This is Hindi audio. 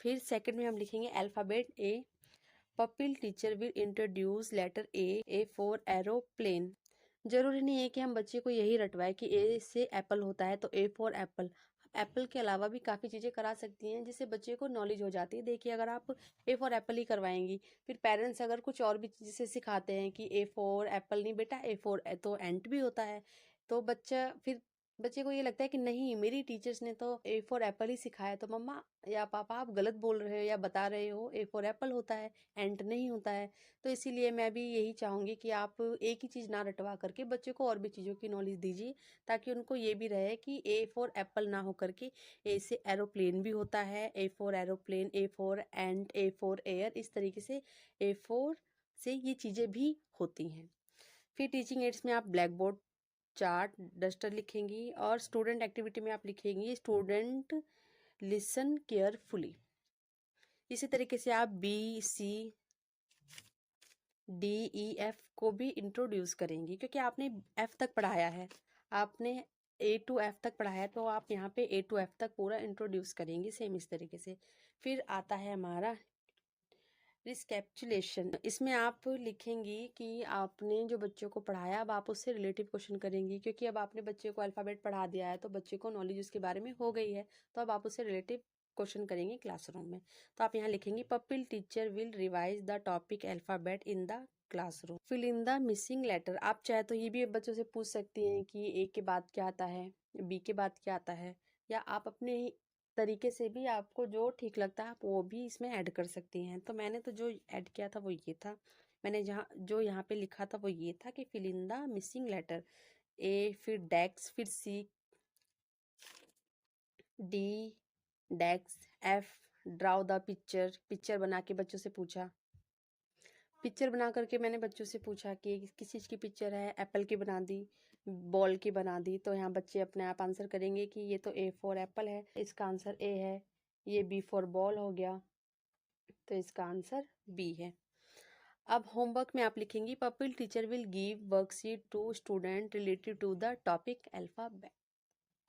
फिर सेकंड में हम लिखेंगे alphabet A. Pupil teacher will introduce letter A for aeroplane. जरूरी नहीं है कि हम बच्चे को यही रटवाए कि ए से एप्पल होता है तो ए फॉर एप्पल। एप्पल के अलावा भी काफ़ी चीज़ें करा सकती हैं जिससे बच्चे को नॉलेज हो जाती है। देखिए, अगर आप ए फॉर एप्पल ही करवाएंगी, फिर पेरेंट्स अगर कुछ और भी चीज़ें सिखाते हैं कि ए फॉर एप्पल नहीं बेटा, ए फॉर तो एंट भी होता है, तो बच्चे को ये लगता है कि नहीं, मेरी टीचर्स ने तो ए फॉर एप्पल ही सिखाया, तो मम्मा या पापा आप गलत बोल रहे हो या बता रहे हो, ए फॉर एप्पल होता है, एंट नहीं होता है। तो इसीलिए मैं भी यही चाहूँगी कि आप एक ही चीज़ ना रटवा करके बच्चे को और भी चीज़ों की नॉलेज दीजिए, ताकि उनको ये भी रहे कि ए फॉर एप्पल ना हो करके ए से एरोप्लेन भी होता है, ए for aeroplane, A for ant, A for air, इस तरीके से ए फॉर से ये चीज़ें भी होती हैं। फिर टीचिंग एड्स में आप ब्लैक बोर्ड, चार्ट, डस्टर लिखेंगी और स्टूडेंट एक्टिविटी में आप लिखेंगी स्टूडेंट लिसन केयरफुली। इसी तरीके से आप बी, सी, डी, ई, एफ को भी इंट्रोड्यूस करेंगी, क्योंकि आपने एफ तक पढ़ाया है, आपने ए टू एफ तक पढ़ाया है, तो आप यहाँ पे ए टू एफ तक पूरा इंट्रोड्यूस करेंगी सेम इस तरीके से। फिर आता है हमारा रिस्कैप्चुलेशन। इसमें आप लिखेंगी कि आपने जो बच्चों को पढ़ाया, अब आप उससे रिलेटिव क्वेश्चन करेंगी, क्योंकि अब आपने बच्चे को अल्फ़ाबेट पढ़ा दिया है तो बच्चे को नॉलेज उसके बारे में हो गई है, तो अब आप उससे रिलेटिव क्वेश्चन करेंगे क्लासरूम में। तो आप यहाँ लिखेंगी pupil teacher will revise the topic alphabet in the classroom. Fill in the missing letter. आप चाहे तो ये भी बच्चों से पूछ सकती हैं कि ए के बाद क्या आता है, बी के बाद क्या आता है, या आप अपने तरीके से भी आपको जो ठीक लगता है आप वो भी इसमें ऐड कर सकती हैं। तो मैंने तो जो ऐड किया था वो ये था, मैंने जहाँ जो यहाँ पे लिखा था वो ये था कि fill in the missing letter. A, फिर डेक्स, फिर सी, डी, डेक्स, F, draw the picture. Picture बना के बच्चों से पूछा, पिक्चर बना करके मैंने बच्चों से पूछा कि किस चीज़ की पिक्चर है, एप्पल की बना दी, बॉल की बना दी, तो यहाँ बच्चे अपने आप आंसर करेंगे कि ये तो ए फॉर एप्पल है, इसका आंसर ए है। ये बी फॉर बॉल हो गया, तो इसका आंसर बी है। अब होमवर्क में आप लिखेंगी pupil teacher will give worksheet to student related to the topic alphabet.